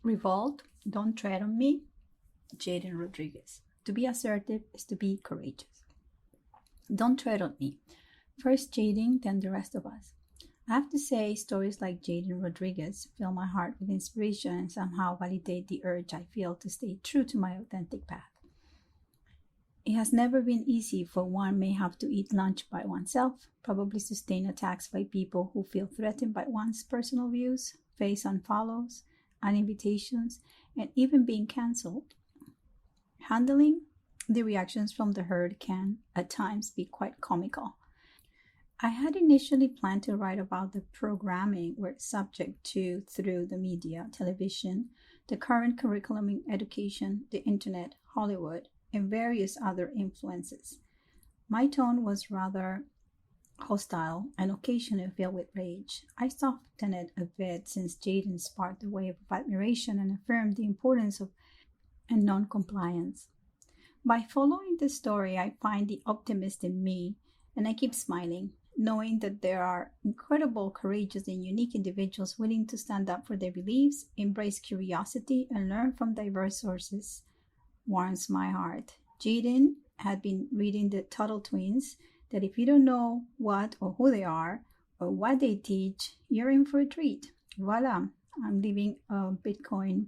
Revolt, don't tread on me, Jaiden Rodriguez. To be assertive is to be courageous. Don't tread on me. First Jaiden, then the rest of us. I have to say, stories like Jaiden Rodriguez fill my heart with inspiration and somehow validate the urge I feel to stay true to my authentic path. It has never been easy, for one may have to eat lunch by oneself, probably sustain attacks by people who feel threatened by one's personal views, face unfollows, uninvitations, and even being cancelled. Handling the reactions from the herd can, at times, be quite comical. I had initially planned to write about the programming we're subject to through the media, television, the current curriculum in education, the internet, Hollywood, and various other influences. My tone was rather hostile and occasionally filled with rage. I softened it a bit since Jaiden sparked a wave of admiration and affirmed the importance of and non-compliance. By following the story, I find the optimist in me, and I keep smiling, knowing that there are incredible, courageous, and unique individuals willing to stand up for their beliefs, embrace curiosity, and learn from diverse sources. Warms my heart. Jaiden had been reading the Tuttle Twins, that if you don't know what or who they are or what they teach, you're in for a treat. Voila, I'm leaving a Bitcoin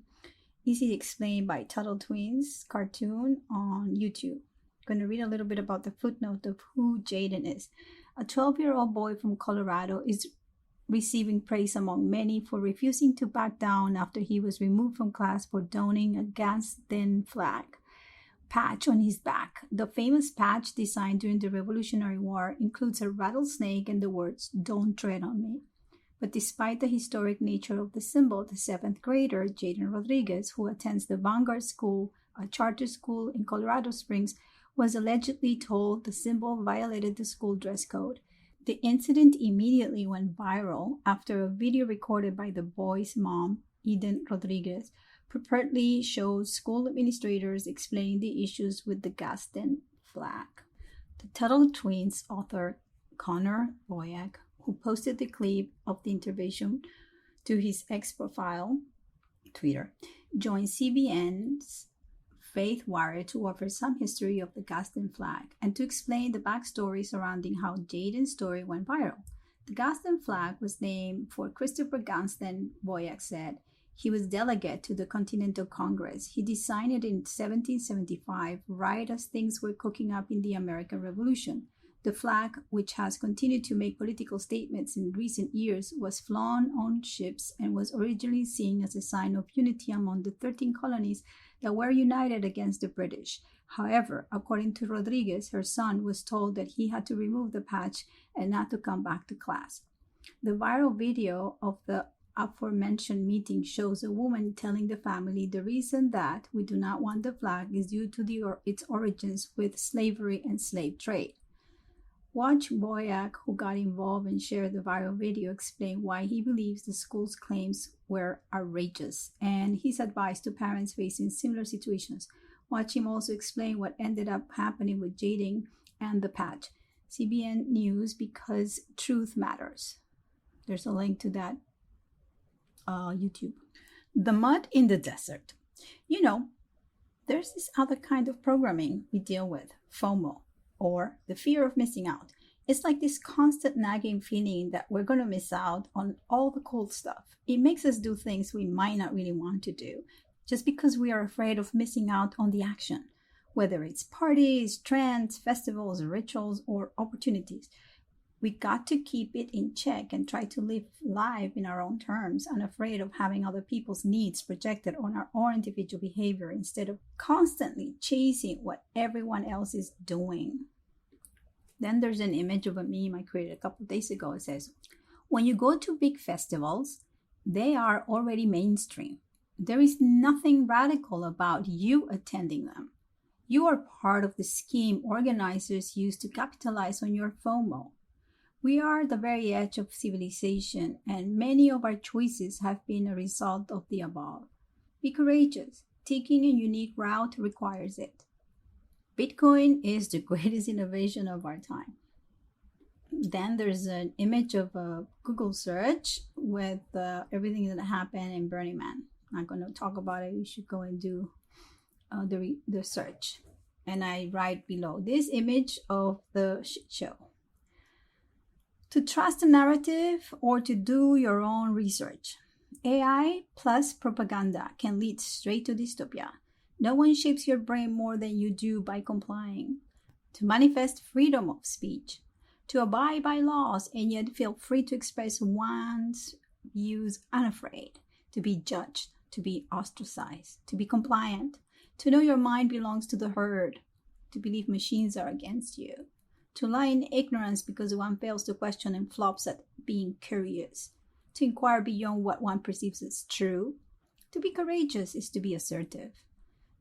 Easy Explained by Tuttle Twins cartoon on YouTube. I'm going to read a little bit about the footnote of who Jaiden is. A 12-year-old boy from Colorado is receiving praise among many for refusing to back down after he was removed from class for donning a Gadsden flag patch on his back. The famous patch designed during the Revolutionary War includes a rattlesnake and the words, "Don't tread on me." But despite the historic nature of the symbol, the 7th grader, Jaiden Rodriguez, who attends the Vanguard School, a charter school in Colorado Springs, was allegedly told the symbol violated the school dress code. The incident immediately went viral after a video recorded by the boy's mom, Jaiden Rodriguez, purportedly shows school administrators explaining the issues with the Gadsden flag. The Tuttle Twins author, Connor Boyack, who posted the clip of the intervention to his ex profile, Twitter, joined CBN's Faith Warrior to offer some history of the Gadsden flag and to explain the backstory surrounding how Jaiden's story went viral. The Gadsden flag was named for Christopher Gadsden, Boyack said. He was delegate to the Continental Congress. He designed it in 1775, right as things were cooking up in the American Revolution. The flag, which has continued to make political statements in recent years, was flown on ships and was originally seen as a sign of unity among the 13 colonies that were united against the British. However, according to Rodriguez, her son was told that he had to remove the patch and not to come back to class. The viral video of the aforementioned meeting shows a woman telling the family the reason that we do not want the flag is due to its origins with slavery and slave trade. Watch Boyack, who got involved and shared the viral video, explain why he believes the school's claims were outrageous and his advice to parents facing similar situations. Watch him also explain what ended up happening with Jaiden and the patch. CBN News, because truth matters. There's a link to that YouTube. The mud in the desert. You know, there's this other kind of programming we deal with, FOMO, or the fear of missing out. It's like this constant nagging feeling that we're going to miss out on all the cool stuff. It makes us do things we might not really want to do, just because we are afraid of missing out on the action, whether it's parties, trends, festivals, rituals, or opportunities. We got to keep it in check and try to live life in our own terms, unafraid of having other people's needs projected on our own individual behavior instead of constantly chasing what everyone else is doing. Then there's an image of a meme I created a couple of days ago. It says, when you go to big festivals, they are already mainstream. There is nothing radical about you attending them. You are part of the scheme organizers use to capitalize on your FOMO. We are the very edge of civilization, and many of our choices have been a result of the above. Be courageous. Taking a unique route requires it. Bitcoin is the greatest innovation of our time. Then there's an image of a Google search with everything that happened in Burning Man. I'm not going to talk about it. You should go and do the search. And I write below this image of the shit show. To trust the narrative or to do your own research. AI plus propaganda can lead straight to dystopia. No one shapes your brain more than you do by complying. To manifest freedom of speech. To abide by laws and yet feel free to express one's views unafraid. To be judged. To be ostracized. To be compliant. To know your mind belongs to the herd. To believe machines are against you. To lie in ignorance because one fails to question and flops at being curious. To inquire beyond what one perceives as true. To be courageous is to be assertive.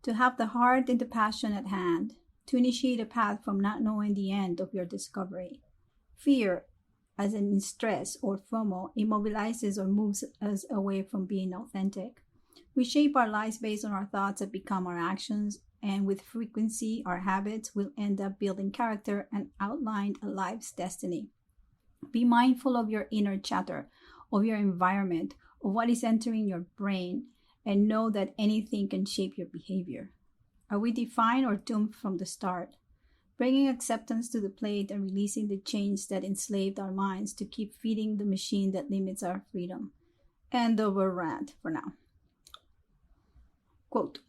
To have the heart and the passion at hand. To initiate a path from not knowing the end of your discovery. Fear, as in stress or FOMO, immobilizes or moves us away from being authentic. We shape our lives based on our thoughts that become our actions, and with frequency, our habits will end up building character and outline a life's destiny. Be mindful of your inner chatter, of your environment, of what is entering your brain, and know that anything can shape your behavior. Are we defined or doomed from the start? Bringing acceptance to the plate and releasing the chains that enslaved our minds to keep feeding the machine that limits our freedom. End of a rant for now. Quote,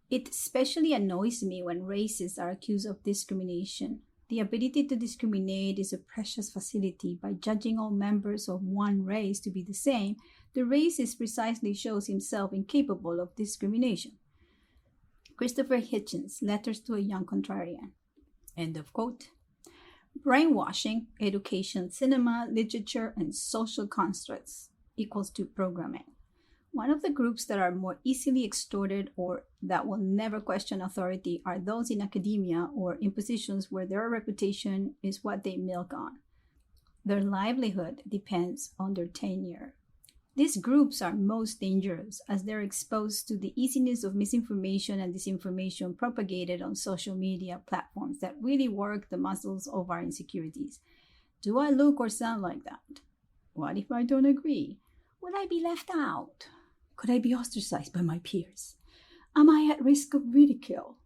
"It especially annoys me when racists are accused of discrimination. The ability to discriminate is a precious facility. By judging all members of one race to be the same, the racist precisely shows himself incapable of discrimination." Christopher Hitchens, Letters to a Young Contrarian. End of quote. Brainwashing, education, cinema, literature, and social constructs equals to programming. One of the groups that are more easily extorted or that will never question authority are those in academia or in positions where their reputation is what they milk on. Their livelihood depends on their tenure. These groups are most dangerous as they're exposed to the easiness of misinformation and disinformation propagated on social media platforms that really work the muscles of our insecurities. Do I look or sound like that? What if I don't agree? Will I be left out? Could I be ostracized by my peers? Am I at risk of ridicule?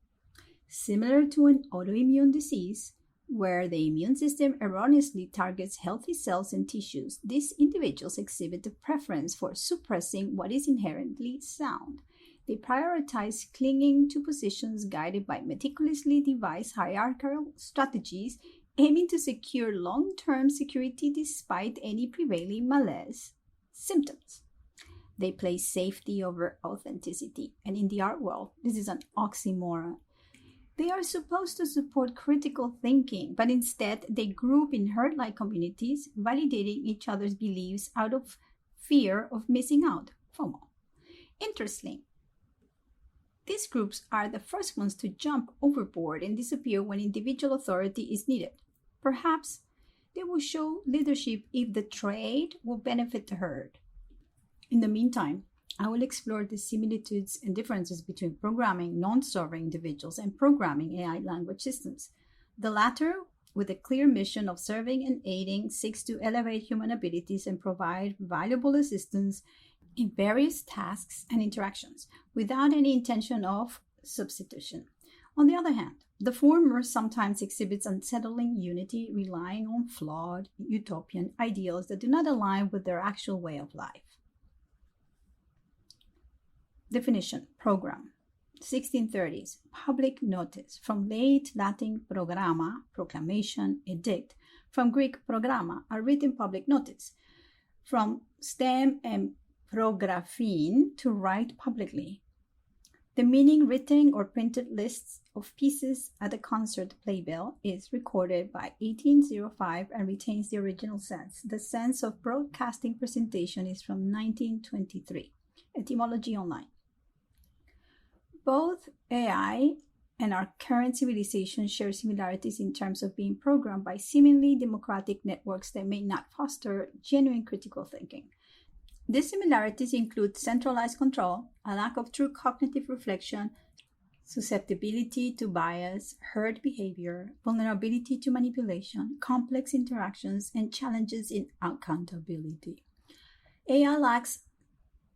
Similar to an autoimmune disease, where the immune system erroneously targets healthy cells and tissues, these individuals exhibit a preference for suppressing what is inherently sound. They prioritize clinging to positions guided by meticulously devised hierarchical strategies, aiming to secure long-term security despite any prevailing malaise symptoms. They place safety over authenticity, and in the art world, this is an oxymoron. They are supposed to support critical thinking, but instead they group in herd-like communities, validating each other's beliefs out of fear of missing out, FOMO. Interesting. These groups are the first ones to jump overboard and disappear when individual authority is needed. Perhaps they will show leadership if the trade will benefit the herd. In the meantime, I will explore the similitudes and differences between programming non-sovereign individuals and programming AI language systems. The latter, with a clear mission of serving and aiding, seeks to elevate human abilities and provide valuable assistance in various tasks and interactions, without any intention of substitution. On the other hand, the former sometimes exhibits unsettling unity, relying on flawed, utopian ideals that do not align with their actual way of life. Definition: program. 1630s, public notice, from late Latin programma, proclamation, edict, from Greek programma, a written public notice, from stem and prographein, to write publicly. The meaning: written or printed lists of pieces at a concert playbill, is recorded by 1805 and retains the original sense. The sense of broadcasting presentation is from 1923. Etymology online. Both AI and our current civilization share similarities in terms of being programmed by seemingly democratic networks that may not foster genuine critical thinking. These similarities include centralized control, a lack of true cognitive reflection, susceptibility to bias, herd behavior, vulnerability to manipulation, complex interactions, and challenges in accountability. AI lacks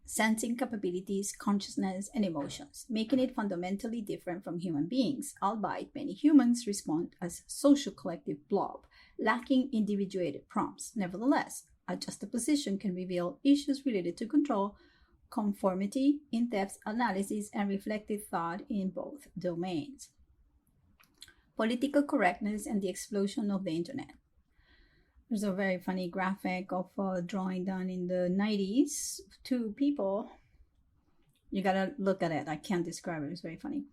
sensing capabilities, consciousness, and emotions, making it fundamentally different from human beings, albeit many humans respond as social collective blob, lacking individuated prompts. Nevertheless, a juxtaposition can reveal issues related to control, conformity, in-depth analysis, and reflective thought in both domains. Political correctness and the explosion of the internet. There's a very funny graphic of a drawing done in the 90s. Two people. You gotta look at it. I can't describe it. It's very funny.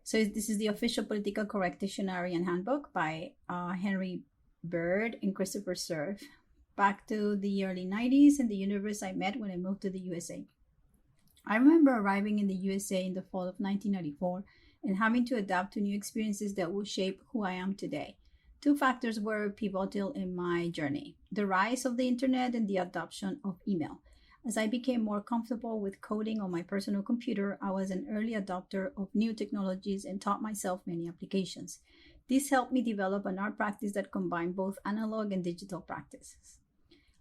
So this is the official political correct dictionary and handbook by Henry Bird and Christopher Cerf. Back to the early 90s and the universe I met when I moved to the USA. I remember arriving in the USA in the fall of 1994 and having to adapt to new experiences that will shape who I am today. Two factors were pivotal in my journey: the rise of the internet and the adoption of email. As I became more comfortable with coding on my personal computer, I was an early adopter of new technologies and taught myself many applications. This helped me develop an art practice that combined both analog and digital practices.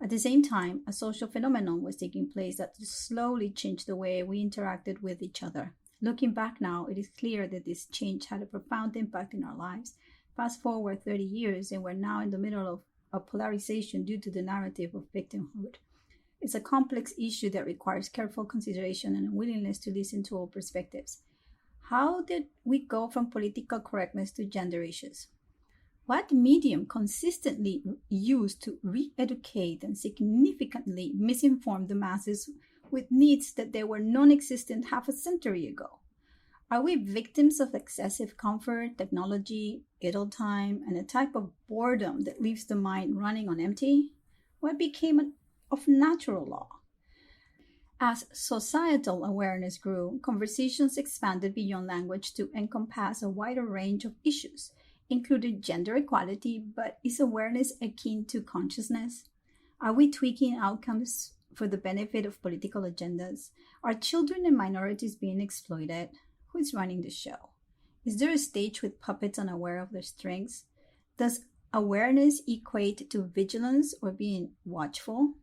At the same time, a social phenomenon was taking place that slowly changed the way we interacted with each other. Looking back now, it is clear that this change had a profound impact in our lives. Fast forward 30 years, and we're now in the middle of a polarization due to the narrative of victimhood. It's a complex issue that requires careful consideration and a willingness to listen to all perspectives. How did we go from political correctness to gender issues? What medium consistently used to re-educate and significantly misinform the masses with needs that they were non-existent half a century ago? Are we victims of excessive comfort, technology, idle time, and a type of boredom that leaves the mind running on empty? What became of natural law? As societal awareness grew, conversations expanded beyond language to encompass a wider range of issues, including gender equality, but is awareness akin to consciousness? Are we tweaking outcomes for the benefit of political agendas? Are children and minorities being exploited? Who is running the show? Is there a stage with puppets unaware of their strengths? Does awareness equate to vigilance or being watchful?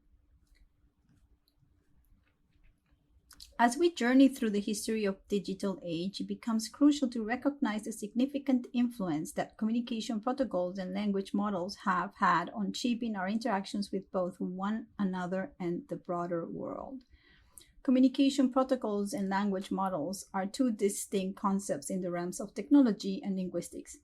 As we journey through the history of digital age, it becomes crucial to recognize the significant influence that communication protocols and language models have had on shaping our interactions with both one another and the broader world. Communication protocols and language models are two distinct concepts in the realms of technology and linguistics.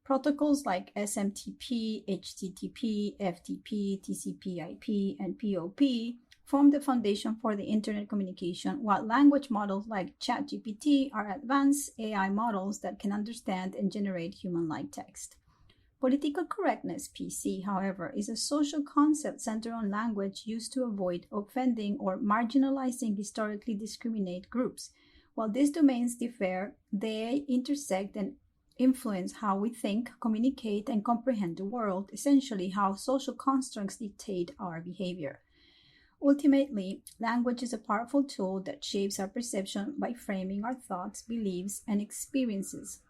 Protocols like SMTP, HTTP, FTP, TCP/IP, and POP form the foundation for the internet communication, while language models like ChatGPT are advanced AI models that can understand and generate human-like text. Political correctness, PC, however, is a social concept centered on language used to avoid offending or marginalizing historically discriminated groups. While these domains differ, they intersect and influence how we think, communicate, and comprehend the world, essentially how social constructs dictate our behavior. Ultimately, language is a powerful tool that shapes our perception by framing our thoughts, beliefs, and experiences.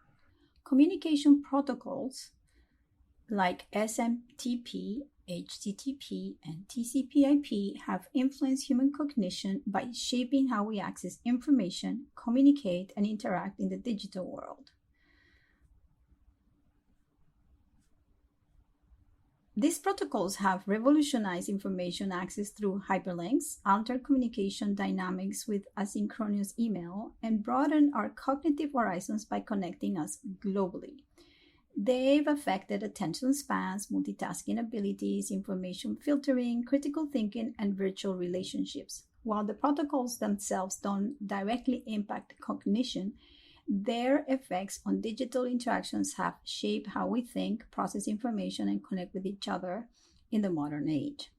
Communication protocols like SMTP, HTTP, and TCP/IP have influenced human cognition by shaping how we access information, communicate, and interact in the digital world. These protocols have revolutionized information access through hyperlinks, altered communication dynamics with asynchronous email, and broadened our cognitive horizons by connecting us globally. They've affected attention spans, multitasking abilities, information filtering, critical thinking, and virtual relationships. While the protocols themselves don't directly impact cognition, their effects on digital interactions have shaped how we think, process information, and connect with each other in the modern age.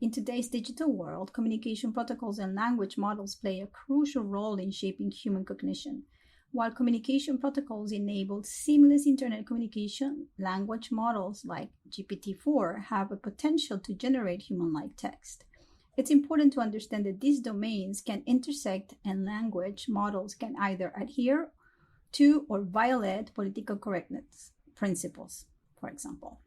In today's digital world, communication protocols and language models play a crucial role in shaping human cognition. While communication protocols enable seamless internet communication, language models like GPT-4 have a potential to generate human-like text. It's important to understand that these domains can intersect, and language models can either adhere to or violate political correctness principles, for example.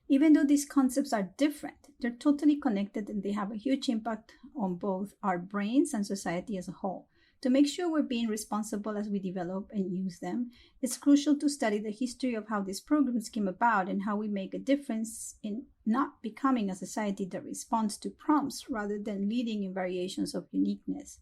Even though these concepts are different, they're totally connected and they have a huge impact on both our brains and society as a whole. To make sure we're being responsible as we develop and use them, it's crucial to study the history of how these programs came about and how we make a difference in not becoming a society that responds to prompts rather than leading in variations of uniqueness.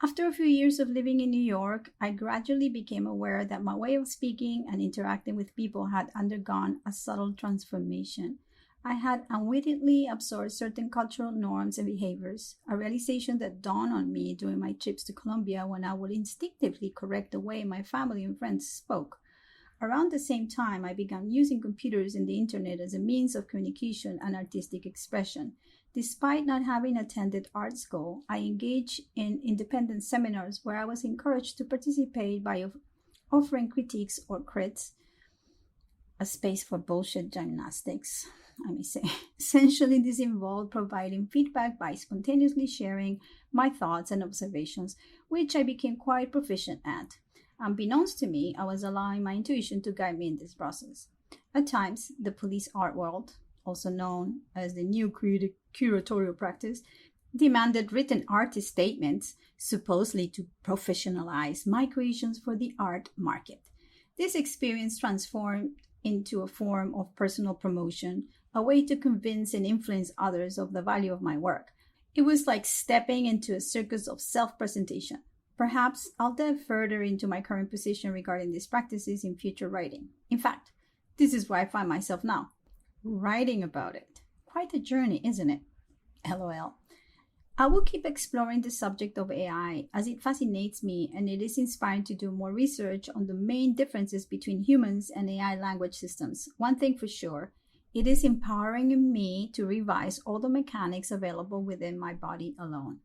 After a few years of living in New York, I gradually became aware that my way of speaking and interacting with people had undergone a subtle transformation. I had unwittingly absorbed certain cultural norms and behaviors, a realization that dawned on me during my trips to Colombia when I would instinctively correct the way my family and friends spoke. Around the same time, I began using computers and the internet as a means of communication and artistic expression. Despite not having attended art school, I engaged in independent seminars where I was encouraged to participate by offering critiques or crits, a space for bullshit gymnastics, I may say. Essentially, this involved providing feedback by spontaneously sharing my thoughts and observations, which I became quite proficient at. Unbeknownst to me, I was allowing my intuition to guide me in this process. At times, the police art world, also known as the new curatorial practice, demanded written artist statements, supposedly to professionalize my creations for the art market. This experience transformed into a form of personal promotion, a way to convince and influence others of the value of my work. It was like stepping into a circus of self-presentation. Perhaps I'll delve further into my current position regarding these practices in future writing. In fact, this is where I find myself now, writing about it. Quite a journey, isn't it? LOL. I will keep exploring the subject of AI as it fascinates me, and it is inspiring to do more research on the main differences between humans and AI language systems. One thing for sure, it is empowering me to revise all the mechanics available within my body alone.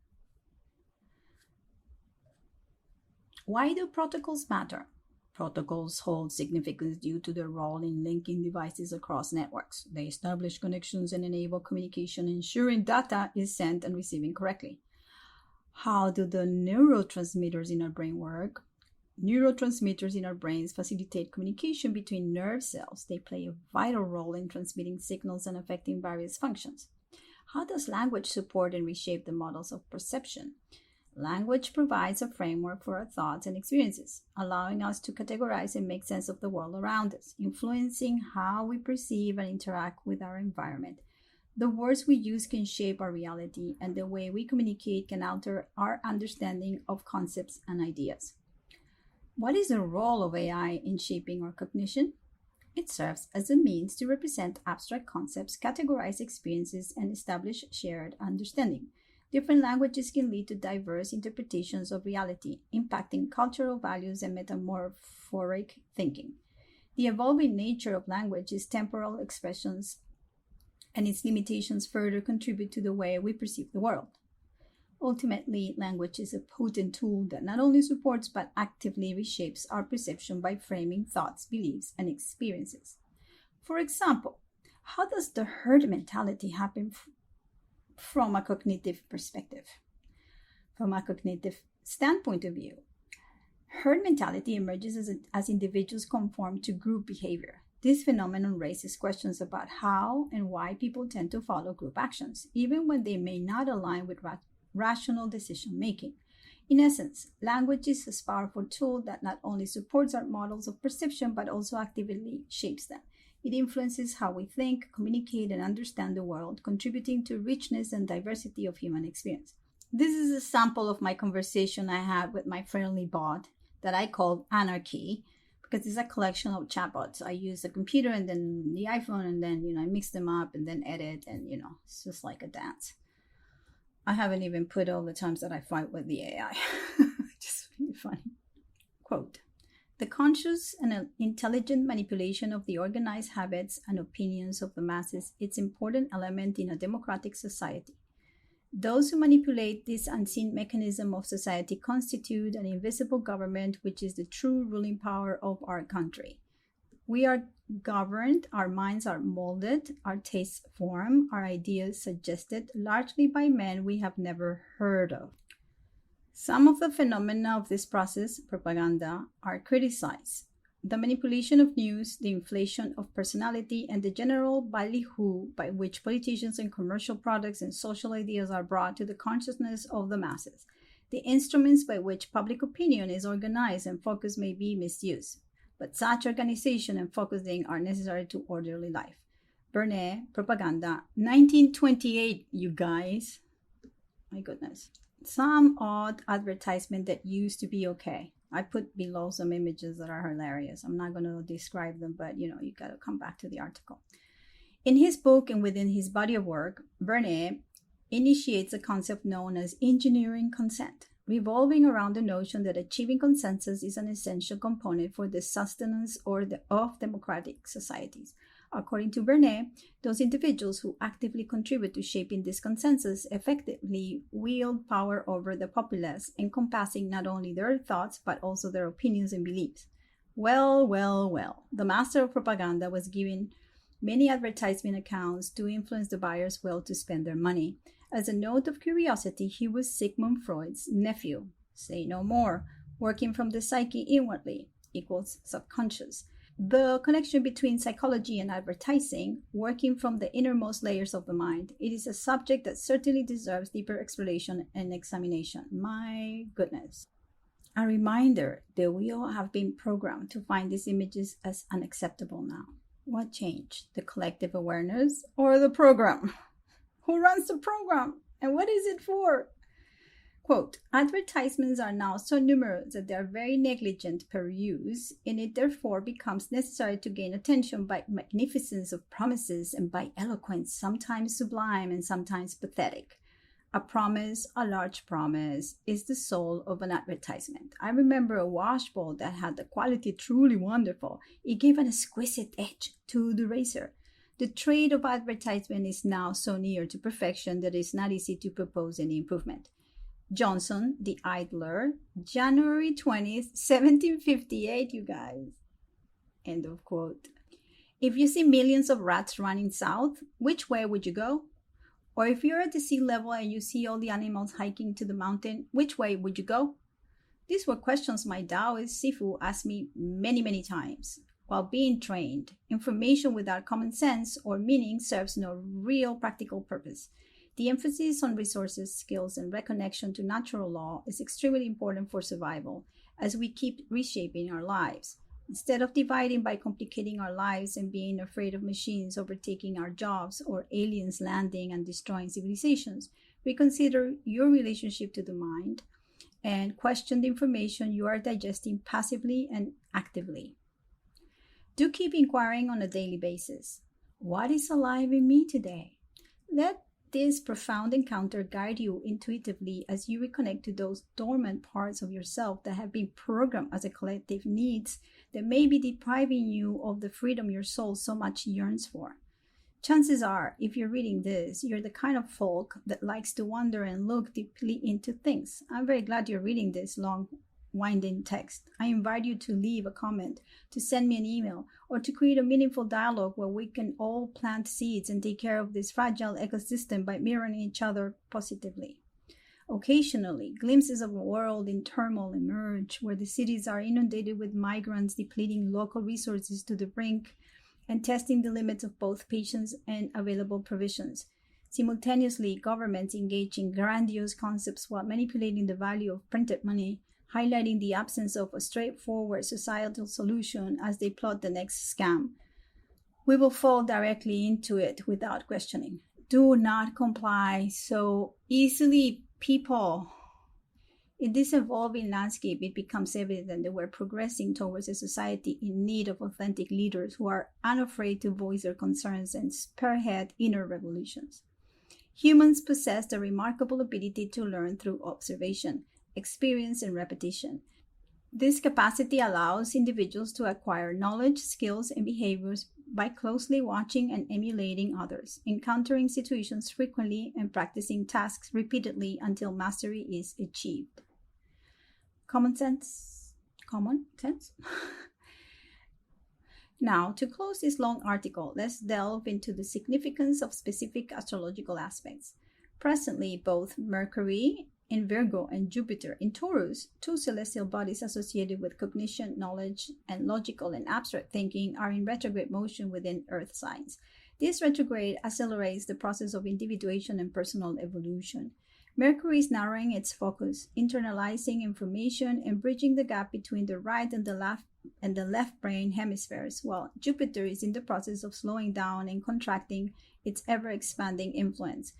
Why do protocols matter? Protocols hold significance due to their role in linking devices across networks. They establish connections and enable communication, ensuring data is sent and receiving correctly. How do the neurotransmitters in our brain work? Neurotransmitters in our brains facilitate communication between nerve cells. They play a vital role in transmitting signals and affecting various functions. How does language support and reshape the models of perception? Language provides a framework for our thoughts and experiences, allowing us to categorize and make sense of the world around us, influencing how we perceive and interact with our environment. The words we use can shape our reality, and the way we communicate can alter our understanding of concepts and ideas. What is the role of AI in shaping our cognition? It serves as a means to represent abstract concepts, categorize experiences, and establish shared understanding. Different languages can lead to diverse interpretations of reality, impacting cultural values and metamorphoric thinking. The evolving nature of language is temporal expressions, and its limitations further contribute to the way we perceive the world. Ultimately, language is a potent tool that not only supports but actively reshapes our perception by framing thoughts, beliefs, and experiences. For example, how does the herd mentality happen from a cognitive perspective? From a cognitive standpoint of view, herd mentality emerges as individuals conform to group behavior. This phenomenon raises questions about how and why people tend to follow group actions, even when they may not align with rational decision making. In essence, language is a powerful tool that not only supports our models of perception but also actively shapes them. It influences how we think, communicate, and understand the world, contributing to richness and diversity of human experience. This is a sample of my conversation I had with my friendly bot that I called Anarchy, because it's a collection of chatbots. I use the computer and then the iPhone, and then I mix them up and then edit, and it's just like a dance. I haven't even put all the times that I fight with the AI. Just really funny. Quote, "The conscious and intelligent manipulation of the organized habits and opinions of the masses is an important element in a democratic society. Those who manipulate this unseen mechanism of society constitute an invisible government, which is the true ruling power of our country. We are governed, our minds are molded, our tastes formed, our ideas suggested, largely by men we have never heard of. Some of the phenomena of this process, propaganda, are criticized. the manipulation of news, the inflation of personality, and the general ballyhoo by which politicians and commercial products and social ideas are brought to the consciousness of the masses. The instruments by which public opinion is organized and focused may be misused, but such organization and focusing are necessary to orderly life. Bernay, Propaganda, 1928, you guys. My goodness. Some odd advertisement that used to be okay. I put below some images that are hilarious. I'm not going to describe them, but you got to come back to the article. In his book and within his body of work, Bernay initiates a concept known as engineering consent, revolving around the notion that achieving consensus is an essential component for the sustenance of democratic societies. According to Bernay, those individuals who actively contribute to shaping this consensus effectively wield power over the populace, encompassing not only their thoughts but also their opinions and beliefs. Well, the master of propaganda was given many advertisement accounts to influence the buyer's will to spend their money. As a note of curiosity, he was Sigmund Freud's nephew. Say no more. Working from the psyche inwardly equals subconscious. The connection between psychology and advertising, working from the innermost layers of the mind. It is a subject that certainly deserves deeper exploration and examination. My goodness. A reminder that we all have been programmed to find these images as unacceptable now. What changed? The collective awareness or the program? Who runs the program? And what is it for? Quote, advertisements are now so numerous that they are very negligent per use, and it therefore becomes necessary to gain attention by magnificence of promises and by eloquence, sometimes sublime and sometimes pathetic. A promise, a large promise, is the soul of an advertisement. I remember a washbowl that had the quality truly wonderful. It gave an exquisite edge to the razor. The trade of advertisement is now so near to perfection that it is not easy to propose any improvement. Johnson, the Idler, January 20th, 1758, you guys. End of quote. If you see millions of rats running south, which way would you go? Or if you're at the sea level and you see all the animals hiking to the mountain, which way would you go? These were questions my Taoist Sifu asked me many times. While being trained, information without common sense or meaning serves no real practical purpose. The emphasis on resources, skills, and reconnection to natural law is extremely important for survival as we keep reshaping our lives. Instead of dividing by complicating our lives and being afraid of machines overtaking our jobs or aliens landing and destroying civilizations, reconsider your relationship to the mind and question the information you are digesting passively and actively. Do keep inquiring on a daily basis. What is alive in me today? Let this profound encounter guide you intuitively as you reconnect to those dormant parts of yourself that have been programmed as a collective needs that may be depriving you of the freedom your soul so much yearns for. Chances are, if you're reading this, you're the kind of folk that likes to wonder and look deeply into things. I'm very glad you're reading this long, winding text. I invite you to leave a comment, to send me an email, or to create a meaningful dialogue where we can all plant seeds and take care of this fragile ecosystem by mirroring each other positively. Occasionally, glimpses of a world in turmoil emerge, where the cities are inundated with migrants depleting local resources to the brink and testing the limits of both patience and available provisions. Simultaneously, governments engage in grandiose concepts while manipulating the value of printed money, highlighting the absence of a straightforward societal solution as they plot the next scam. We will fall directly into it without questioning. Do not comply so easily, people. In this evolving landscape, it becomes evident that we're progressing towards a society in need of authentic leaders who are unafraid to voice their concerns and spearhead inner revolutions. Humans possess the remarkable ability to learn through observation, experience, and repetition. This capacity allows individuals to acquire knowledge, skills, and behaviors by closely watching and emulating others, encountering situations frequently, and practicing tasks repeatedly until mastery is achieved. Common sense? Now, to close this long article, let's delve into the significance of specific astrological aspects. Presently, both Mercury in Virgo and Jupiter in Taurus, two celestial bodies associated with cognition, knowledge, and logical and abstract thinking, are in retrograde motion within Earth signs. This retrograde accelerates the process of individuation and personal evolution. Mercury is narrowing its focus, internalizing information, and bridging the gap between the right and the left brain hemispheres, while Jupiter is in the process of slowing down and contracting its ever-expanding influence,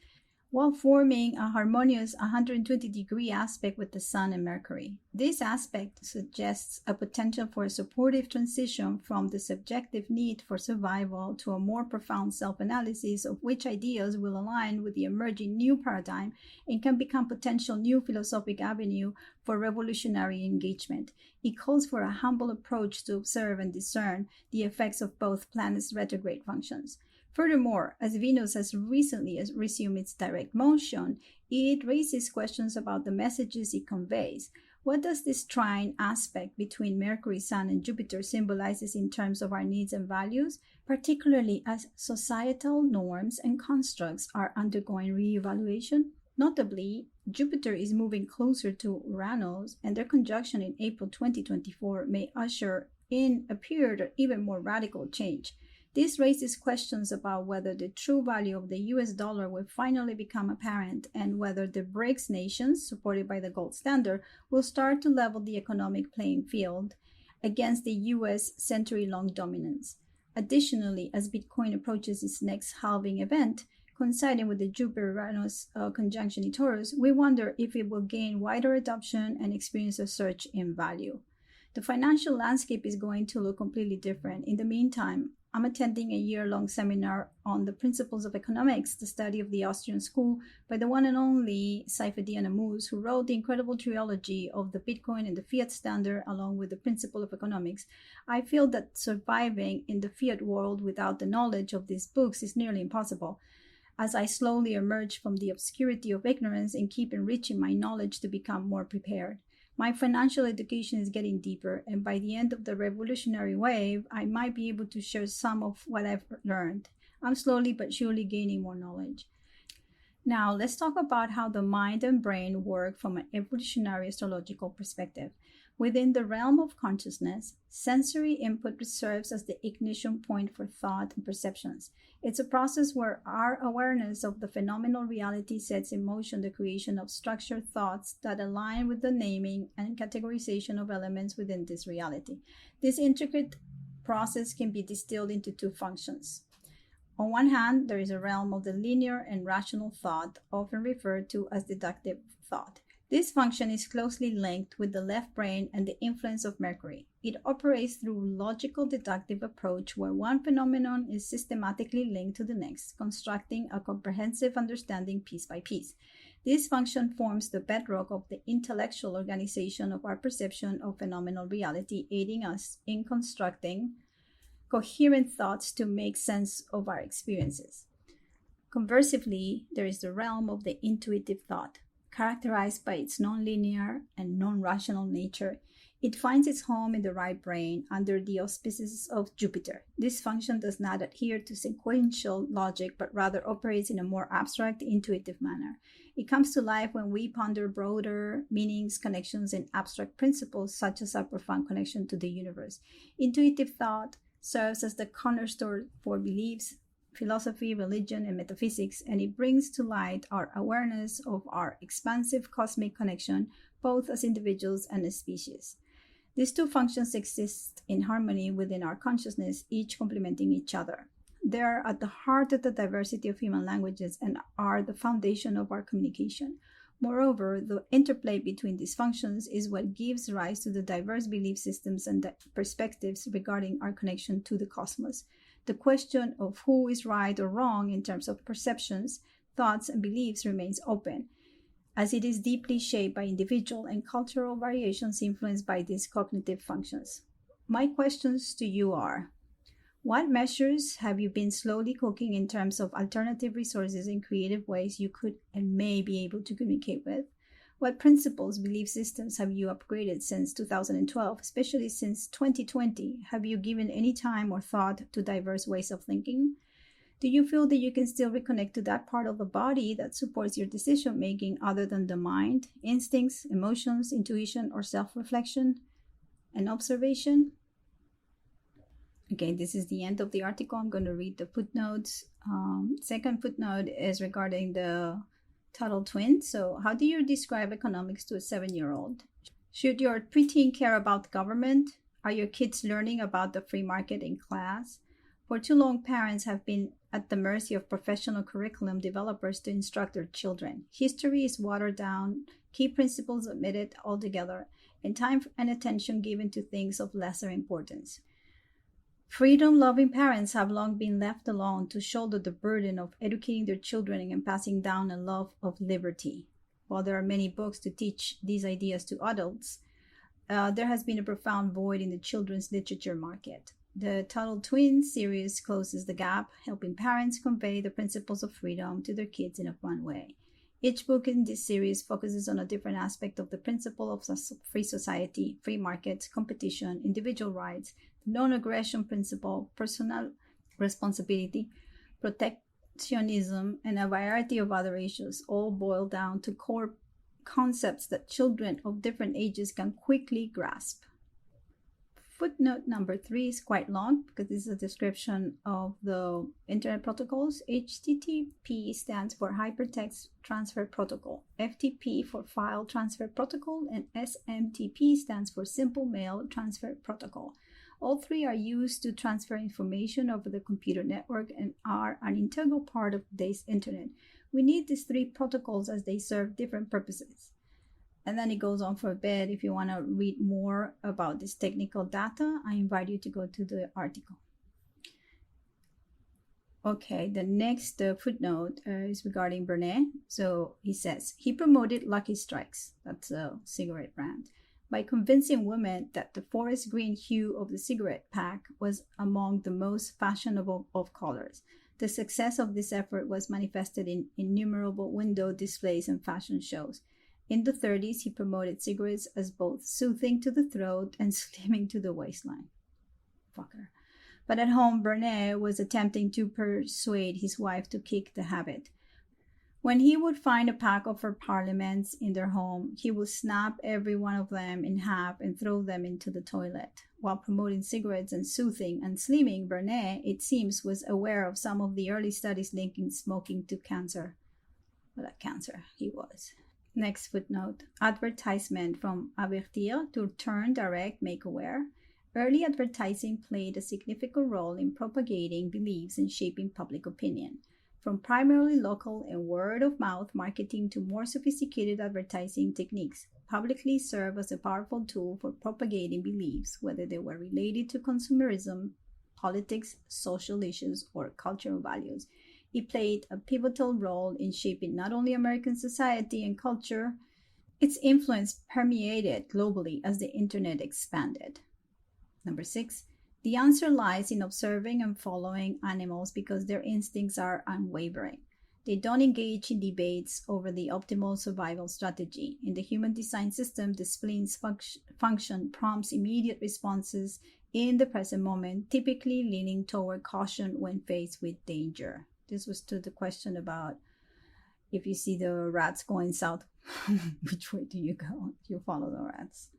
while forming a harmonious 120-degree aspect with the Sun and Mercury. This aspect suggests a potential for a supportive transition from the subjective need for survival to a more profound self-analysis of which ideas will align with the emerging new paradigm and can become potential new philosophic avenue for revolutionary engagement. It calls for a humble approach to observe and discern the effects of both planets' retrograde functions. Furthermore, as Venus has recently resumed its direct motion, it raises questions about the messages it conveys. What does this trine aspect between Mercury, Sun, and Jupiter symbolizes in terms of our needs and values, particularly as societal norms and constructs are undergoing reevaluation? Notably, Jupiter is moving closer to Uranus, and their conjunction in April 2024 may usher in a period of even more radical change. This raises questions about whether the true value of the US dollar will finally become apparent and whether the BRICS nations, supported by the gold standard, will start to level the economic playing field against the US century-long dominance. Additionally, as Bitcoin approaches its next halving event, coinciding with the Jupiter-Uranus conjunction in Taurus, we wonder if it will gain wider adoption and experience a surge in value. The financial landscape is going to look completely different. In the meantime, I'm attending a year-long seminar on the principles of economics, the study of the Austrian school, by the one and only Saifedean Ammous, who wrote the incredible trilogy of the Bitcoin and the fiat standard, along with the principle of economics. I feel that surviving in the fiat world without the knowledge of these books is nearly impossible. As I slowly emerge from the obscurity of ignorance and keep enriching my knowledge to become more prepared. My financial education is getting deeper, and by the end of the revolutionary wave, I might be able to share some of what I've learned. I'm slowly but surely gaining more knowledge. Now, let's talk about how the mind and brain work from an evolutionary astrological perspective. Within the realm of consciousness, sensory input serves as the ignition point for thought and perceptions. It's a process where our awareness of the phenomenal reality sets in motion the creation of structured thoughts that align with the naming and categorization of elements within this reality. This intricate process can be distilled into two functions. On one hand, there is a realm of the linear and rational thought, often referred to as deductive thought. This function is closely linked with the left brain and the influence of Mercury. It operates through a logical deductive approach where one phenomenon is systematically linked to the next, constructing a comprehensive understanding piece by piece. This function forms the bedrock of the intellectual organization of our perception of phenomenal reality, aiding us in constructing coherent thoughts to make sense of our experiences. Conversely, there is the realm of the intuitive thought. Characterized by its nonlinear and non-rational nature, it finds its home in the right brain under the auspices of Jupiter. This function does not adhere to sequential logic, but rather operates in a more abstract, intuitive manner. It comes to life when we ponder broader meanings, connections, and abstract principles, such as our profound connection to the universe. Intuitive thought serves as the cornerstone for beliefs, philosophy, religion, and metaphysics, and it brings to light our awareness of our expansive cosmic connection, both as individuals and as species. These two functions exist in harmony within our consciousness, each complementing each other. They are at the heart of the diversity of human languages and are the foundation of our communication. Moreover, the interplay between these functions is what gives rise to the diverse belief systems and perspectives regarding our connection to the cosmos. The question of who is right or wrong in terms of perceptions, thoughts, and beliefs remains open, as it is deeply shaped by individual and cultural variations influenced by these cognitive functions. My questions to you are: what measures have you been slowly cooking in terms of alternative resources and creative ways you could and may be able to communicate with? What principles, belief systems have you upgraded since 2012, especially since 2020? Have you given any time or thought to diverse ways of thinking? Do you feel that you can still reconnect to that part of the body that supports your decision making other than the mind, instincts, emotions, intuition, or self reflection and observation? Okay, this is the end of the article. I'm going to read the footnotes. Second footnote is regarding the Tuttle twins. So, how do you describe economics to a 7-year-old? Should your preteen care about government? Are your kids learning about the free market in class? For too long, parents have been at the mercy of professional curriculum developers to instruct their children. History is watered down, key principles omitted altogether, and time and attention given to things of lesser importance. Freedom-loving parents have long been left alone to shoulder the burden of educating their children and passing down a love of liberty. While there are many books to teach these ideas to adults, there has been a profound void in the children's literature market. The Tuttle Twins series closes the gap, helping parents convey the principles of freedom to their kids in a fun way. Each book in this series focuses on a different aspect of the principle of free society, free markets, competition, individual rights, non-aggression principle, personal responsibility, protectionism, and a variety of other issues, all boil down to core concepts that children of different ages can quickly grasp. Footnote number 3 is quite long because this is a description of the Internet protocols. HTTP stands for Hypertext Transfer Protocol, FTP for File Transfer Protocol, and SMTP stands for Simple Mail Transfer Protocol. All three are used to transfer information over the computer network and are an integral part of today's Internet. We need these three protocols as they serve different purposes. And then it goes on for a bit. If you want to read more about this technical data, I invite you to go to the article. Okay, the next footnote is regarding Bernet. So he says, he promoted Lucky Strikes, that's a cigarette brand, by convincing women that the forest green hue of the cigarette pack was among the most fashionable of colors. The success of this effort was manifested in innumerable window displays and fashion shows. In the 30s, he promoted cigarettes as both soothing to the throat and slimming to the waistline. Fucker. But at home, Bernet was attempting to persuade his wife to kick the habit. When he would find a pack of her parliaments in their home, he would snap every one of them in half and throw them into the toilet. While promoting cigarettes and soothing and slimming, Bernet, it seems, was aware of some of the early studies linking smoking to cancer. Well, cancer, he was. Next footnote, advertisement from avertir to turn, direct, make aware. Early advertising played a significant role in propagating beliefs and shaping public opinion. From primarily local and word-of-mouth marketing to more sophisticated advertising techniques, publicly served as a powerful tool for propagating beliefs, whether they were related to consumerism, politics, social issues, or cultural values. It played a pivotal role in shaping not only American society and culture, its influence permeated globally as the Internet expanded. Number 6, the answer lies in observing and following animals because their instincts are unwavering. They don't engage in debates over the optimal survival strategy. In the human design system, the spleen's function prompts immediate responses in the present moment, typically leaning toward caution when faced with danger. This was to the question about if you see the rats going south, which way do you go? You follow the rats.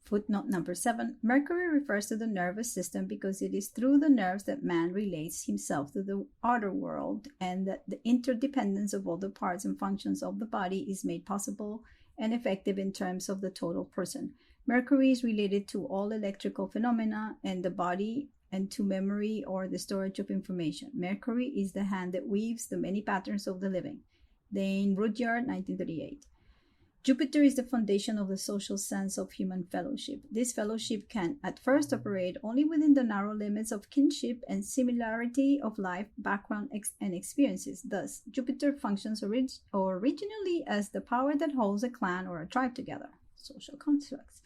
Footnote number 7. Mercury refers to the nervous system because it is through the nerves that man relates himself to the outer world, and that the interdependence of all the parts and functions of the body is made possible and effective in terms of the total person. Mercury is related to all electrical phenomena and the body and to memory or the storage of information. Mercury is the hand that weaves the many patterns of the living. Dane Rudyard, 1938. Jupiter is the foundation of the social sense of human fellowship. This fellowship can at first operate only within the narrow limits of kinship and similarity of life, background, and experiences. Thus, Jupiter functions originally as the power that holds a clan or a tribe together. Social constructs.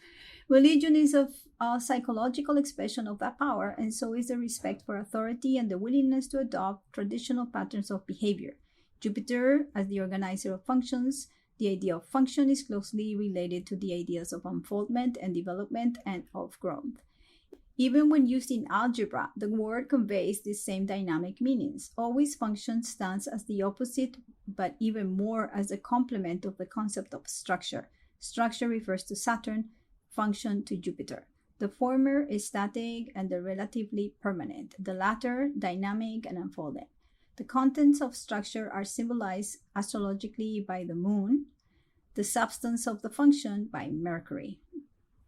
Religion is a psychological expression of that power, and so is the respect for authority and the willingness to adopt traditional patterns of behavior. Jupiter, as the organizer of functions, the idea of function is closely related to the ideas of unfoldment and development and of growth. Even when used in algebra, the word conveys the same dynamic meanings. Always function stands as the opposite, but even more as a complement of the concept of structure. Structure refers to Saturn, function to Jupiter. The former is static and the relatively permanent, the latter dynamic and unfolding. The contents of structure are symbolized astrologically by the moon, the substance of the function by Mercury.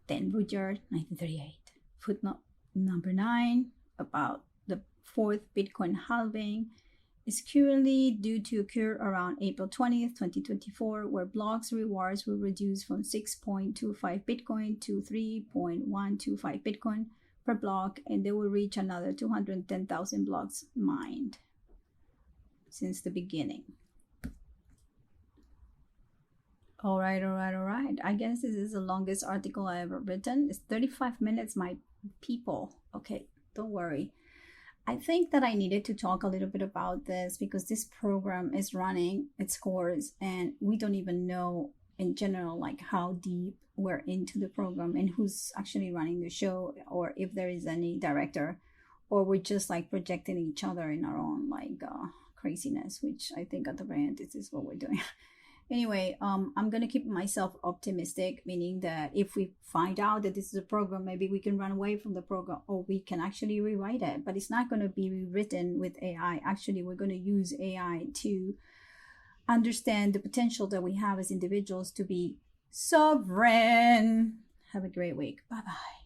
Then Rudyard, 1938. Footnote number 9 about the fourth Bitcoin halving is currently due to occur around April 20th, 2024, where blocks rewards will reduce from 6.25 Bitcoin to 3.125 Bitcoin per block, and they will reach another 210,000 blocks mined since the beginning. All right. I guess this is the longest article I ever written. It's 35 minutes, my people. Okay, don't worry. I think that I needed to talk a little bit about this because this program is running its course and we don't even know in general like how deep we're into the program and who's actually running the show, or if there is any director, or we're just like projecting each other in our own like craziness, which I think at the very end this is what we're doing. Anyway, I'm going to keep myself optimistic, meaning that if we find out that this is a program, maybe we can run away from the program, or we can actually rewrite it. But it's not going to be rewritten with AI. Actually, we're going to use AI to understand the potential that we have as individuals to be sovereign. Have a great week. Bye-bye.